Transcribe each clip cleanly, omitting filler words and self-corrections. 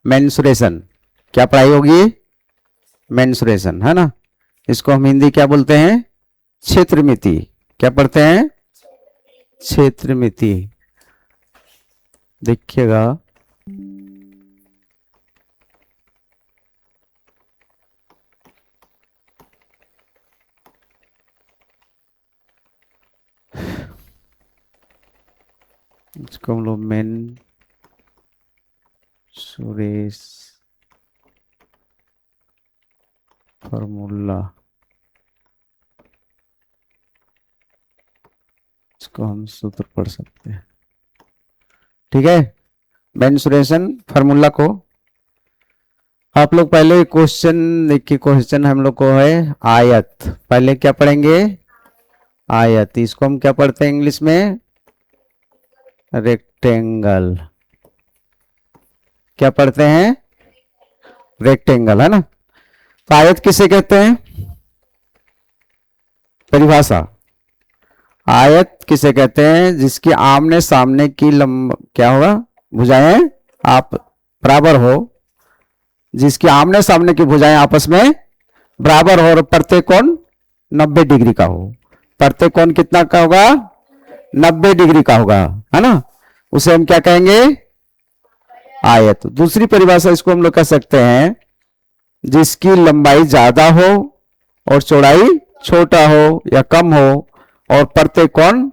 Mensuration. क्या पढ़ाई होगी? मेंसुरेशन, है ना। इसको हम हिंदी क्या बोलते हैं? क्षेत्रमिति। क्या पढ़ते हैं? क्षेत्रमिति। देखिएगा, इसको हम लोग मेन सुरेश फॉर्मूला, इसको हम सूत्र पढ़ सकते हैं। ठीक है, मेंसुरेशन फार्मूला को आप लोग पहले क्वेश्चन देखिए। क्वेश्चन हम लोग को है आयत। पहले क्या पढ़ेंगे? आयत। इसको हम क्या पढ़ते हैं इंग्लिश में? रेक्टेंगल। क्या पढ़ते हैं? रेक्टेंगल, है ना। तो आयत किसे कहते हैं? परिभाषा। आयत किसे कहते हैं? जिसकी आमने सामने की क्या होगा? भुजाएं आप बराबर हो, जिसकी आमने सामने की भुजाएं आपस में बराबर हो और प्रत्येक कोण 90 डिग्री का हो। प्रत्येक कोण कितना का होगा? 90 डिग्री का होगा, है ना। उसे हम क्या कहेंगे? आयत। दूसरी परिभाषा इसको हम लोग कह सकते हैं, जिसकी लंबाई ज्यादा हो और चौड़ाई छोटा हो या कम हो और प्रत्येक कोण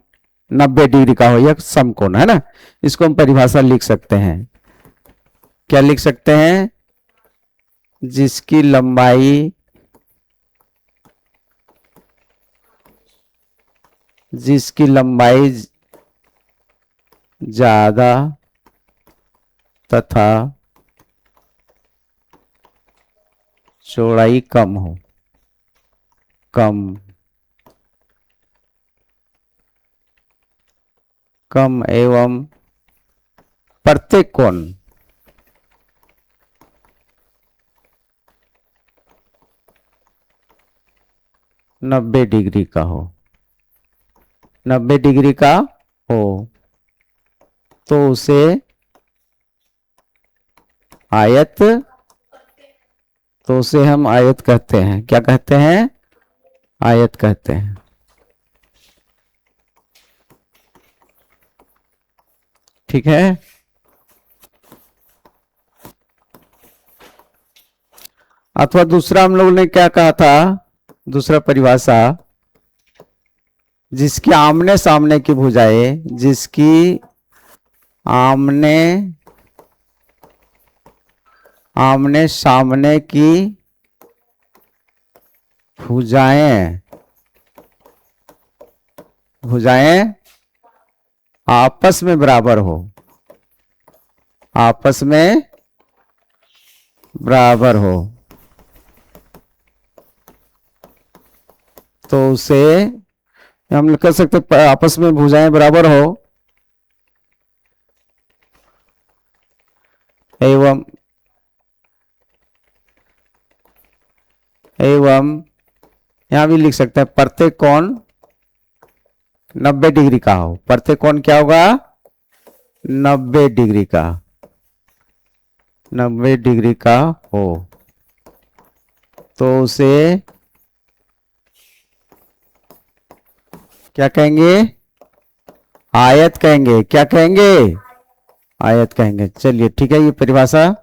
90 डिग्री का हो, यह समकोण, है ना। इसको हम परिभाषा लिख सकते हैं। क्या लिख सकते हैं? जिसकी लंबाई ज्यादा तथा चौड़ाई कम हो। कम एवं प्रत्येक कोण 90 डिग्री का हो। 90 डिग्री का हो तो उसे आयत, तो उसे हम आयत कहते हैं। क्या कहते हैं? आयत कहते हैं। ठीक है। अथवा दूसरा हम लोग ने क्या कहा था? दूसरा परिभाषा, जिसकी आमने सामने की भुजाएं, जिसकी आमने सामने की भुजाएं आपस में बराबर हो। आपस में बराबर हो तो उसे हम कह सकते आपस में भुजाएं बराबर हो एवं यहां भी लिख सकते हैं प्रत्येक कोण 90 डिग्री का हो। प्रत्येक कोण क्या होगा? 90 डिग्री का। 90 डिग्री का हो तो उसे क्या कहेंगे? आयत कहेंगे। क्या कहेंगे? आयत कहेंगे। चलिए ठीक है, ये परिभाषा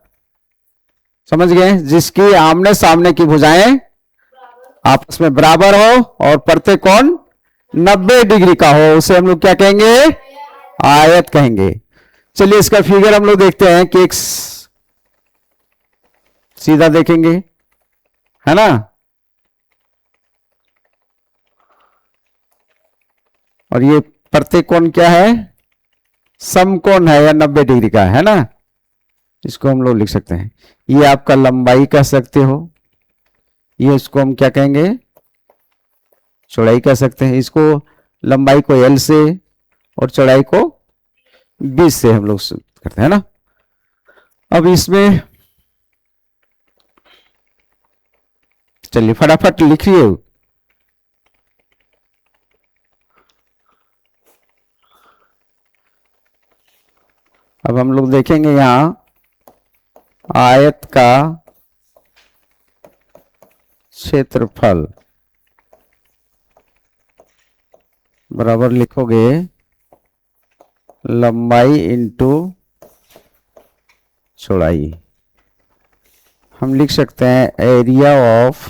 समझ गए। जिसकी आमने सामने की भुजाएं आपस में बराबर हो और प्रत्येक कोण 90 डिग्री का हो, उसे हम लोग क्या कहेंगे? आयत कहेंगे। चलिए इसका फिगर हम लोग देखते हैं कि एक सीधा देखेंगे, है ना। और ये प्रत्येक कोण क्या है? समकोण है या 90 डिग्री का, है ना। इसको हम लोग लिख सकते हैं। ये आपका लंबाई कह सकते हो, ये इसको हम क्या कहेंगे? चौड़ाई कह सकते हैं। इसको लंबाई को L से और चौड़ाई को 20 से हम लोग करते हैं ना। अब इसमें चलिए फटाफट लिखिए। अब हम लोग देखेंगे यहां आयत का क्षेत्रफल बराबर लिखोगे लंबाई इंटू चौड़ाई। हम लिख सकते हैं area of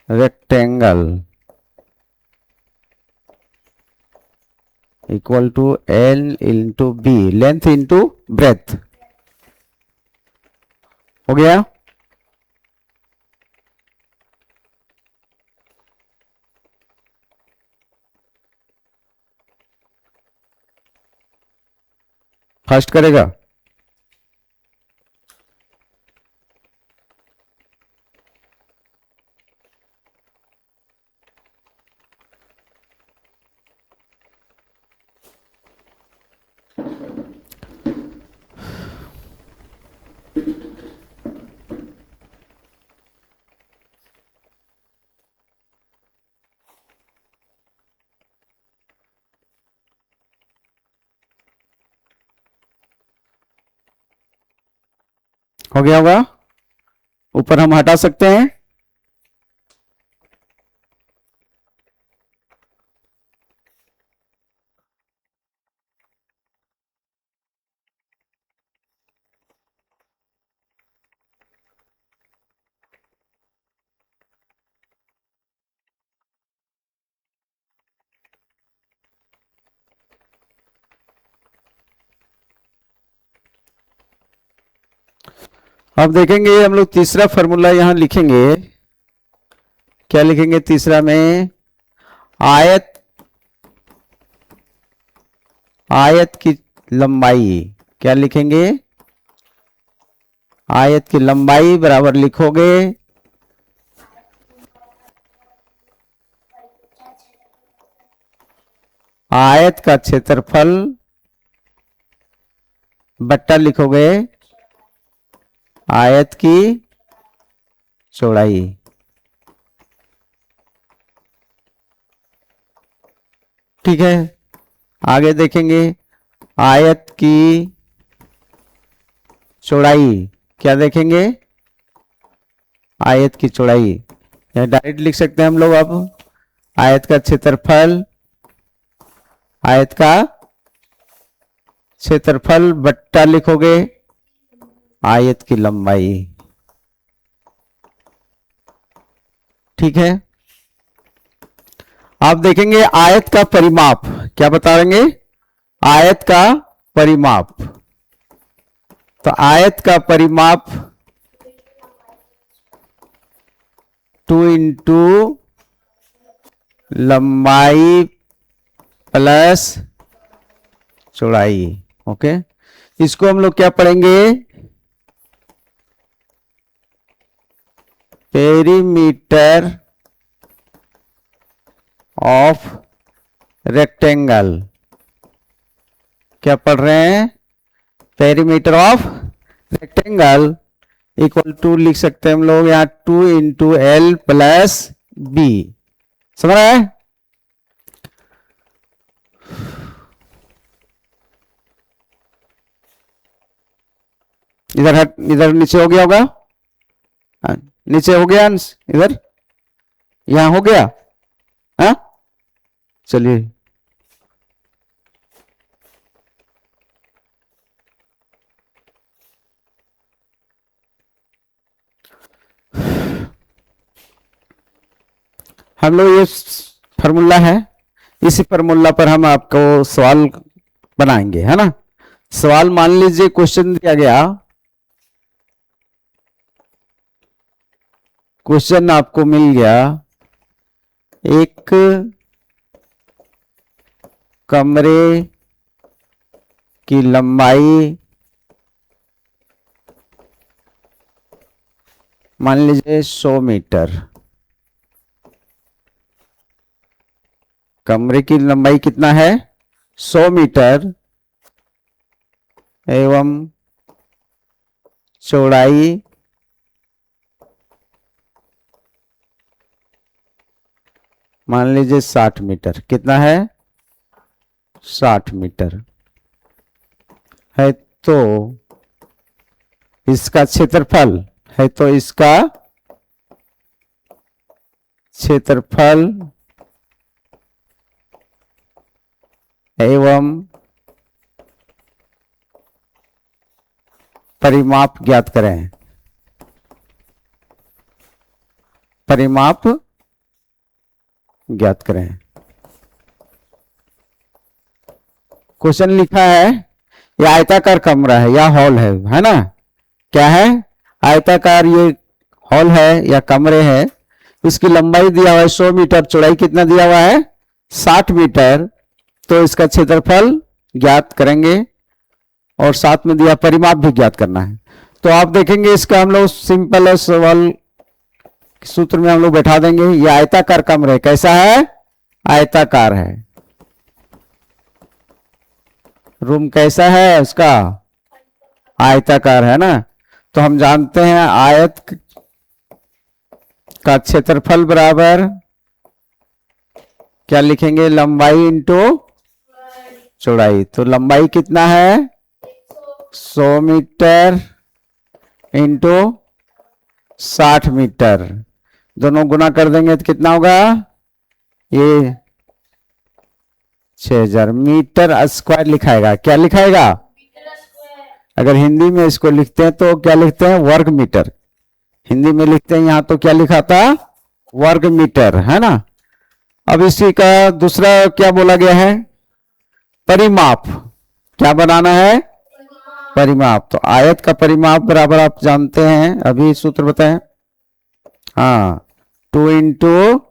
rectangle equal to L into B, length into breadth. हो गया? फर्स्ट करेगा? हो गया होगा? ऊपर हम हटा सकते हैं। अब देखेंगे हम लोग तीसरा फॉर्मूला यहां लिखेंगे। क्या लिखेंगे तीसरा में? आयत आयत की लंबाई। क्या लिखेंगे? आयत की लंबाई बराबर लिखोगे आयत का क्षेत्रफल बट्टा लिखोगे आयत की चौड़ाई। ठीक है, आगे देखेंगे आयत की चौड़ाई। क्या देखेंगे? आयत की चौड़ाई या डायरेक्ट लिख सकते हैं हम लोग। अब आयत का क्षेत्रफल, आयत का क्षेत्रफल बट्टा लिखोगे आयत की लंबाई। ठीक है, आप देखेंगे आयत का परिमाप। क्या बता देंगे? आयत का परिमाप। तो आयत का परिमाप 2 इंटू लंबाई प्लस चौड़ाई। ओके, इसको हम लोग क्या पढ़ेंगे? Perimeter of rectangle. क्या पढ़ रहे हैं? Perimeter of rectangle equal to लिख सकते हैं हम लोग यहां 2 इंटू एल प्लस बी। समझ रहे हैं? इधर नीचे हो गया होगा। नीचे हो गया, इधर यहां हो गया। हाँ, चलिए हम लोग ये फॉर्मूला है, इसी फॉर्मूला पर हम आपको सवाल बनाएंगे, है ना। सवाल मान लीजिए क्वेश्चन दिया गया, क्वेश्चन आपको मिल गया एक कमरे की लंबाई मान लीजिए 100 मीटर। कमरे की लंबाई कितना है? 100 मीटर एवं चौड़ाई मान लीजिए 60 मीटर। कितना है? 60 मीटर है। तो इसका क्षेत्रफल है, तो इसका क्षेत्रफल एवं परिमाप ज्ञात करें। परिमाप ज्ञात करें। क्वेश्चन लिखा है, ये आयताकार कमरा है या हॉल है ना? क्या है? आयताकार ये हॉल है या कमरे है। इसकी लंबाई दिया हुआ है 100 मीटर, चौड़ाई कितना दिया हुआ है? 60 मीटर। तो इसका क्षेत्रफल ज्ञात करेंगे और साथ में दिया परिमाप भी ज्ञात करना है। तो आप देखेंगे इसका हम लोग सिंपल सवाल सूत्र में हम लोग बैठा देंगे। ये आयताकार कमरे कैसा है? आयताकार है। रूम कैसा है उसका? आयताकार है ना? तो हम जानते हैं आयत का क्षेत्रफल बराबर क्या लिखेंगे? लंबाई इंटू चौड़ाई। तो लंबाई कितना है? 100 मीटर इंटू 60 मीटर। दोनों गुना कर देंगे तो कितना होगा? ये 6000 मीटर स्क्वायर लिखाएगा। क्या लिखाएगा? अगर हिंदी में इसको लिखते हैं तो क्या लिखते हैं? वर्ग मीटर। हिंदी में लिखते हैं यहां तो क्या लिखा था? वर्ग मीटर, है ना? अब इसी का दूसरा क्या बोला गया है? परिमाप। क्या बनाना है? परिमाप। तो आयत का परिमाप बराबर आप जानते हैं, अभी सूत्र बताएं। हाँ, 2 इंटू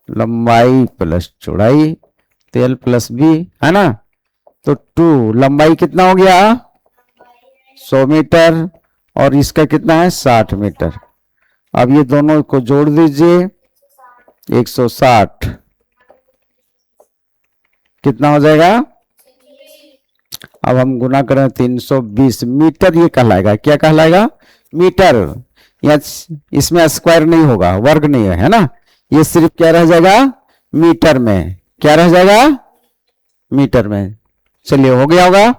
लंबाई प्लस चौड़ाई, तो L प्लस बी, है ना? तो 2 लंबाई कितना हो गया? 100 मीटर और इसका कितना है? 60 मीटर। अब ये दोनों को जोड़ दीजिए, 160 कितना हो जाएगा? अब हम गुना करें 320 मीटर। ये कहलाएगा, क्या कहलाएगा? मीटर। या इसमें स्क्वायर नहीं होगा, वर्ग नहीं है ना? ये सिर्फ क्या रह जाएगा? मीटर में। क्या रह जाएगा? मीटर में। चलिए, हो गया होगा।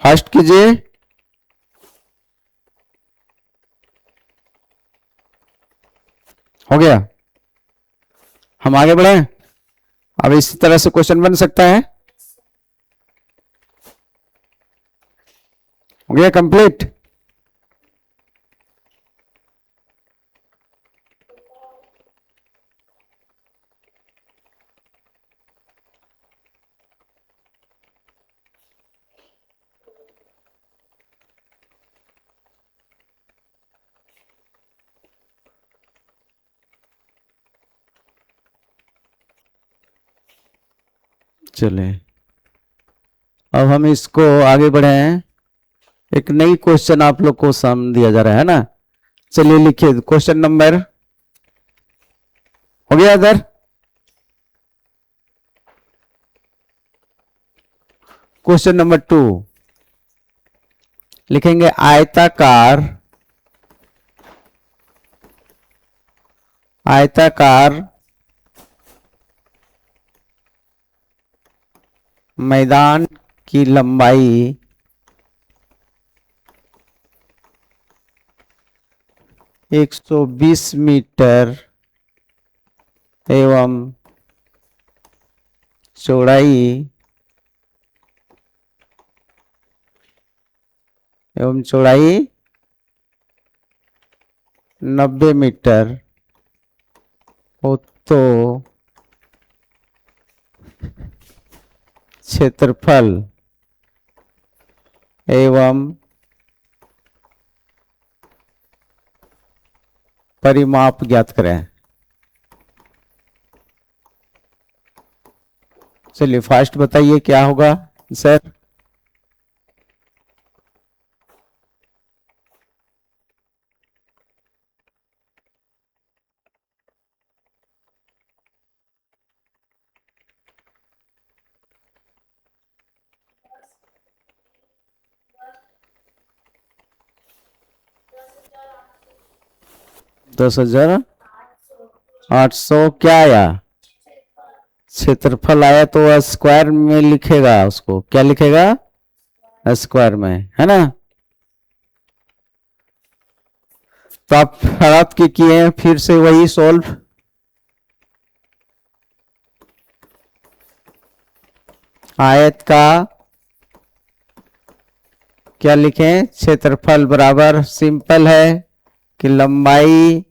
फर्स्ट कीजिए। हो गया। हम आगे बढ़े। अब इसी तरह से क्वेश्चन बन सकता है। हो गया कंप्लीट। चले, अब हम इसको आगे बढ़े हैं। एक नई क्वेश्चन आप लोग को सामने दिया जा रहा है ना? चलिए लिखिए क्वेश्चन नंबर। हो गया इधर? क्वेश्चन नंबर 2 लिखेंगे, आयताकार मैदान की लंबाई 120 मीटर एवं चौड़ाई 90 मीटर हो, तो क्षेत्रफल एवं परिमाप ज्ञात करें। चलिए फास्ट बताइए क्या होगा सर? दस हजार 800 क्या आया? क्षेत्रफल आया तो स्क्वायर में लिखेगा, उसको क्या लिखेगा, स्क्वायर में, है ना। तो आप हाथ की किए, फिर से वही सोल्व। आयत का क्या लिखें, क्षेत्रफल बराबर सिंपल है कि लंबाई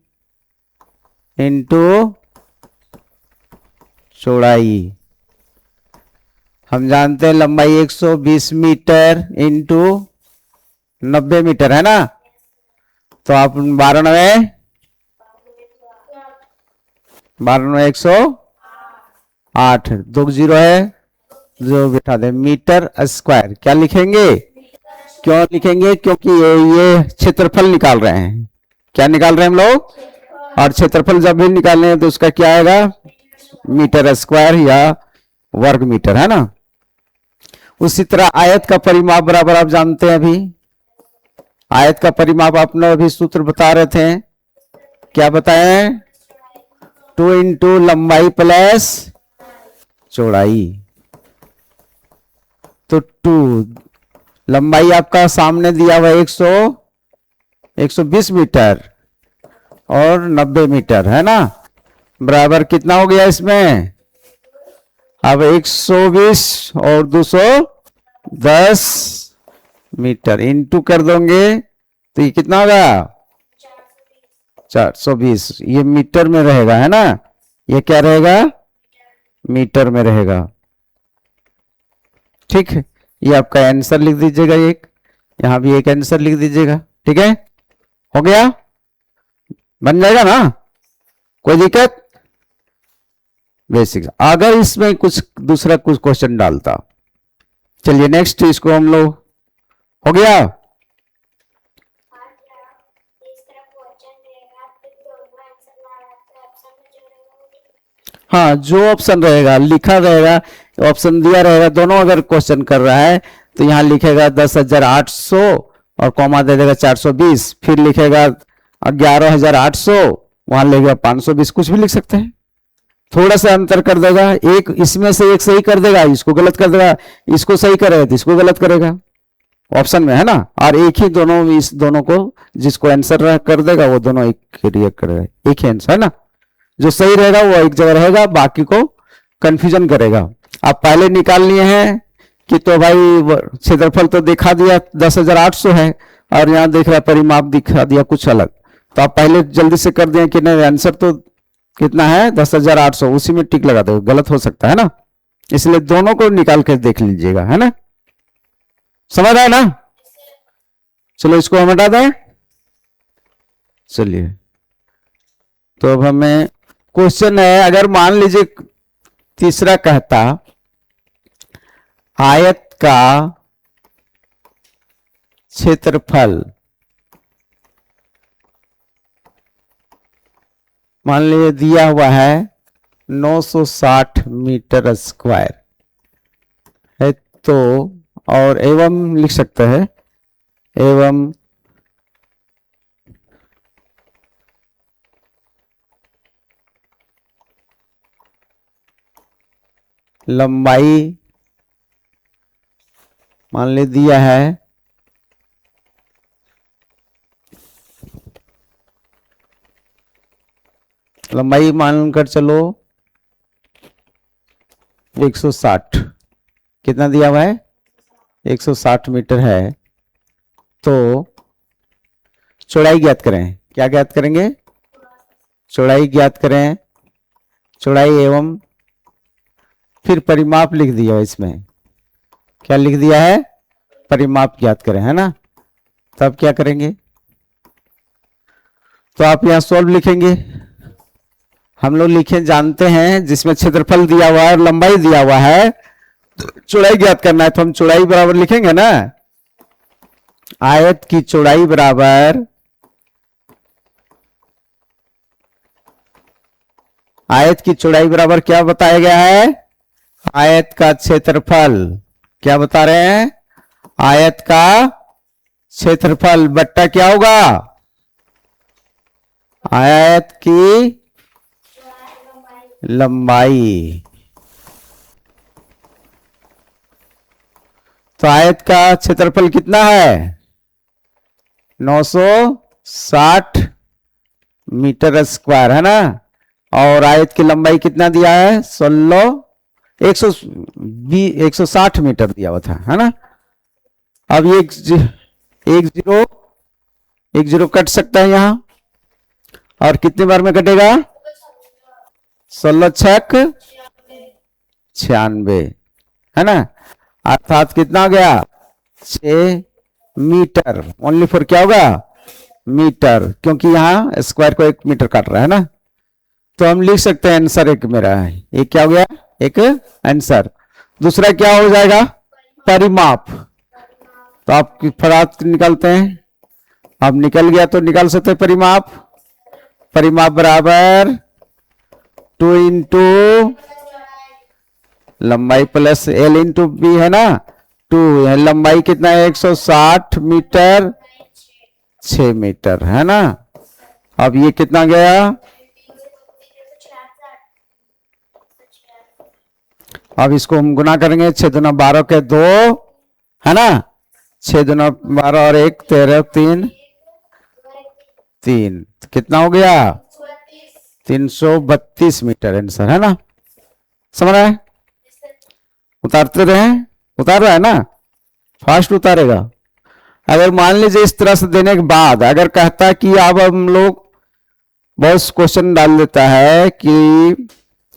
इंटू चौड़ाई। हम जानते हैं लंबाई 120 मीटर इंटू 90 मीटर, है ना। तो आप 92 108, 2 जीरो है, जो बिठा दे, मीटर स्क्वायर क्या लिखेंगे, क्यों लिखेंगे, क्योंकि ये क्षेत्रफल निकाल रहे हैं। क्या निकाल रहे हैं हम लोग, और क्षेत्रफल जब भी निकालने हैं तो उसका क्या आएगा, मीटर स्क्वायर या वर्ग मीटर, है ना। उसी तरह आयत का परिमाप बराबर आप जानते हैं, अभी आयत का परिमाप आपने अभी सूत्र बता रहे थे, क्या बताए, 2 इंटू लंबाई प्लस चौड़ाई। तो 2 लंबाई आपका सामने दिया हुआ 120 मीटर और 90 मीटर, है ना, बराबर कितना हो गया इसमें, अब 120 और 210 मीटर इंटू कर दोगे तो ये कितना होगा, 420। ये मीटर में रहेगा, है ना, ये क्या रहेगा, मीटर में रहेगा। ठीक है, ये आपका आंसर लिख दीजिएगा, एक यहां भी एक आंसर लिख दीजिएगा। ठीक है, हो गया, बन जाएगा ना, कोई दिक्कत। बेसिक, अगर इसमें कुछ दूसरा कुछ क्वेश्चन डालता, चलिए नेक्स्ट, इसको हम लोग, हो गया। हाँ, जो ऑप्शन रहेगा लिखा रहेगा, ऑप्शन दिया रहेगा, दोनों अगर क्वेश्चन कर रहा है तो यहाँ लिखेगा 10,800 और कॉमा दे देगा 420, फिर लिखेगा 11,800, वहां लिखेगा 520, कुछ भी लिख सकते हैं, थोड़ा सा अंतर कर देगा, एक इसमें से एक सही कर देगा, इसको गलत कर देगा, इसको सही करेगा तो इसको गलत करेगा, ऑप्शन में, है ना। और एक ही दोनों, इस दोनों को जिसको आंसर कर देगा वो दोनों एक रिएक्ट करेगा, एक ही आंसर, है ना। जो सही रहेगा वो एक जगह रहेगा, बाकी को कंफ्यूजन करेगा। आप पहले निकाल लिए हैं कि तो भाई क्षेत्रफल तो दिखा दिया 10,800 है, और यहां देख रहा परिमाप दिखा दिया कुछ अलग, तो आप पहले जल्दी से कर दिए कि नहीं आंसर तो कितना है 10,800, उसी में टिक लगा दो, गलत हो सकता है ना, इसलिए दोनों को निकाल कर देख लीजिएगा, है ना, समझ आए ना। चलो इसको हम हटा दें, चलिए। तो अब हमें क्वेश्चन है, अगर मान लीजिए तीसरा कहता आयत का क्षेत्रफल, मान लीजिए दिया हुआ है 960 मीटर स्क्वायर है, तो और एवं लिख सकते हैं, एवं लंबाई मान ली दिया है लंबाई मानकर चलो 160, कितना दिया हुआ है 160 मीटर है, तो चौड़ाई ज्ञात करें, क्या ज्ञात करेंगे, चौड़ाई ज्ञात करें, चौड़ाई एवं फिर परिमाप लिख दिया इसमें, क्या लिख दिया है, परिमाप ज्ञात करें, है ना। तब क्या करेंगे, तो आप यहां सोल्व लिखेंगे, हम लोग लिखे जानते हैं जिसमें क्षेत्रफल दिया हुआ है और लंबाई दिया हुआ है, तो चौड़ाई ज्ञात करना है, तो हम चौड़ाई बराबर लिखेंगे ना, आयत की चौड़ाई बराबर, आयत की चौड़ाई बराबर क्या बताया गया है, आयत का क्षेत्रफल, क्या बता रहे हैं, आयत का क्षेत्रफल बट्टा क्या होगा, आयत की लंबाई, तो आयत का क्षेत्रफल कितना है? 960 मीटर स्क्वायर है ना। और आयत की लंबाई कितना दिया है? 160 मीटर दिया हुआ था, है ना। अब ये एक जीरो कट सकता है यहां, और कितनी बार में कटेगा? 16 छक 96, है ना। अर्थात कितना हो गया? 6 मीटर। ओनली फॉर क्या होगा? मीटर, क्योंकि यहां स्क्वायर को 1 मीटर काट रहा है ना। तो हम लिख सकते हैं आंसर एक मेरा है, एक क्या हो गया? एक आंसर। दूसरा क्या हो जाएगा? परिमाप। तो आप फटाफट निकालते हैं। अब निकल गया तो निकाल सकते हैं परिमाप। परिमाप बराबर 2 इंटू लंबाई प्लस एल इंटू बी, है ना। 2 लंबाई कितना है? 160 मीटर, 6 मीटर, है ना। अब ये कितना गया? अब इसको हम गुना करेंगे। 6 दूना 12 के 2, है ना। 6 दूना 12 और 1 13, 3 कितना हो गया? 332 मीटर आंसर, है ना। समझ रहा है? उतारते रहे, उतार रहा है ना, फास्ट उतारेगा। अगर मान लीजिए इस तरह से देने के बाद अगर कहता है कि अब हम लोग बहुत क्वेश्चन डाल देता है कि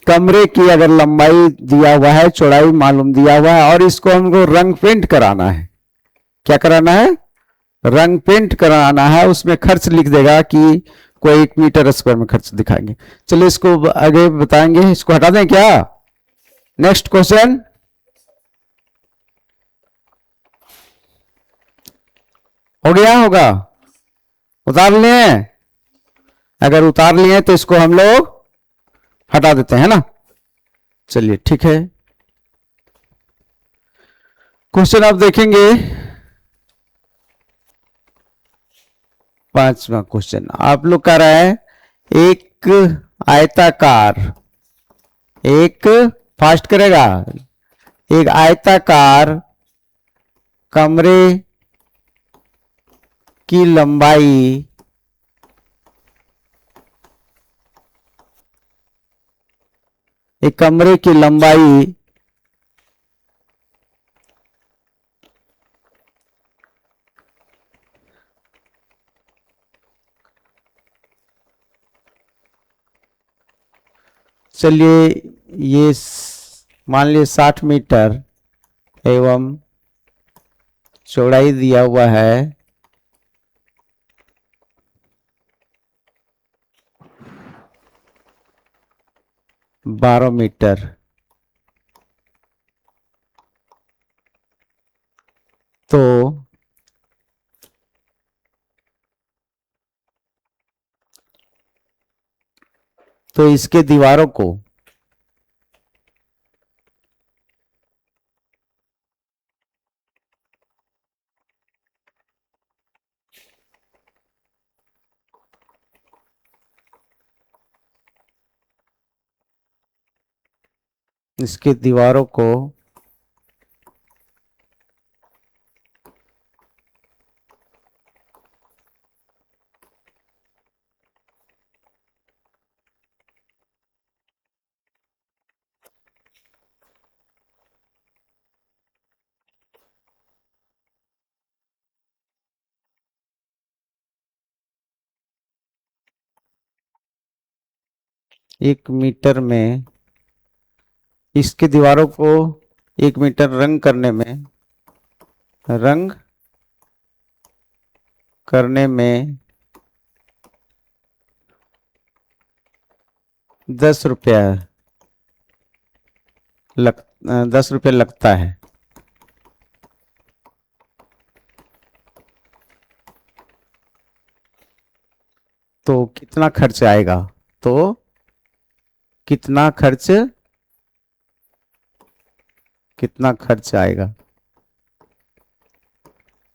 कमरे की अगर लंबाई दिया हुआ है, चौड़ाई मालूम दिया हुआ है, और इसको हमको रंग पेंट कराना है। क्या कराना है? रंग पेंट कराना है। उसमें खर्च लिख देगा कि कोई 1 मीटर स्क्वायर में खर्च दिखाएंगे। चलिए इसको आगे बताएंगे। इसको हटा दें क्या? Next question. हो गया होगा? उतार लिए? अगर उतार लिए तो इसको हम लोग हटा देते हैं ना। चलिए ठीक है। क्वेश्चन आप देखेंगे 5वां क्वेश्चन आप लोग कह रहा है एक आयताकार, एक फास्ट करेगा, एक आयताकार कमरे की लंबाई एक कमरे की लंबाई चलिए ये मान लीजिए 60 मीटर एवं चौड़ाई दिया हुआ है 12 मीटर। तो इसके दीवारों को इसके दीवारों को एक मीटर में, इसकी दीवारों को 1 मीटर रंग करने में 10 रुपया 10 रुपया लगता है। तो कितना खर्च आएगा? तो कितना खर्च आएगा?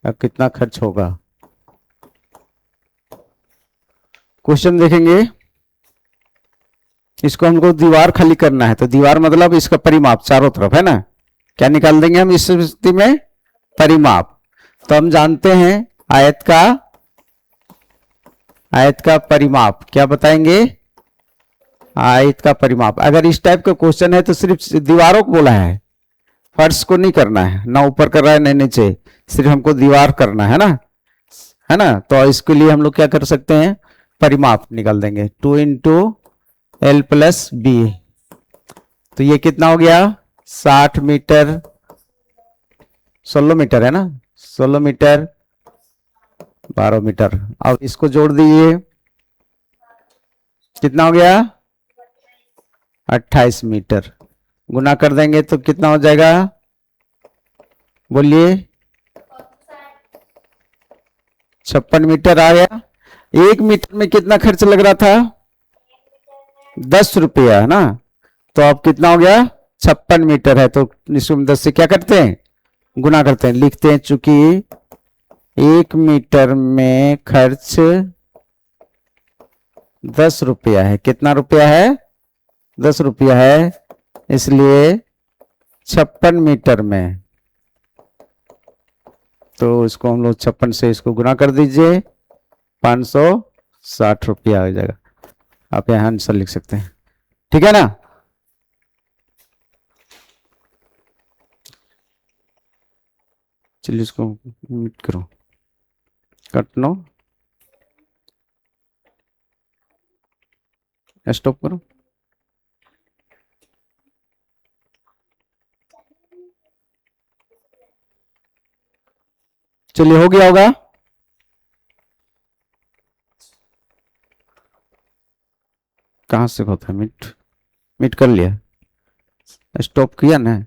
अब कितना खर्च होगा? क्वेश्चन देखेंगे। इसको हमको दीवार खाली करना है, तो दीवार मतलब इसका परिमाप चारों तरफ, है ना। क्या निकाल देंगे हम इस स्थिति में? परिमाप। तो हम जानते हैं आयत का परिमाप क्या बताएंगे? आयत का परिमाप। अगर इस टाइप का क्वेश्चन है तो सिर्फ दीवारों को बोला है, फर्श को नहीं करना है, ना ऊपर कर रहा है ना नीचे, सिर्फ हमको दीवार करना है ना, है ना। तो इसके लिए हम लोग क्या कर सकते हैं, परिमाप निकाल देंगे, 2 इंटू एल प्लस बी। तो ये कितना हो गया, 60 मीटर, 16 मीटर है ना, 16 मीटर 12 मीटर। अब इसको जोड़ दीजिए, कितना हो गया, 28 मीटर। गुना कर देंगे तो कितना हो जाएगा, बोलिए, 56 मीटर आ गया। 1 मीटर में कितना खर्च लग रहा था, 10 रुपया है ना। तो अब कितना हो गया, 56 मीटर है, तो इसको 10 से क्या करते हैं, गुना करते हैं, लिखते हैं चूंकि 1 मीटर में खर्च 10 रुपया है। कितना रुपया है, 10 रुपया है, इसलिए 56 मीटर में, तो इसको हम लोग 56 से इसको गुना कर दीजिए, 560 रुपया आ जाएगा। आप यहाँ आंसर लिख सकते हैं, ठीक है ना। चलिए इसको मिट करो, कट लो, स्टॉप करो। चलिए हो गया होगा, कहां से होता है मिट, मिट कर लिया, स्टॉप किया ना।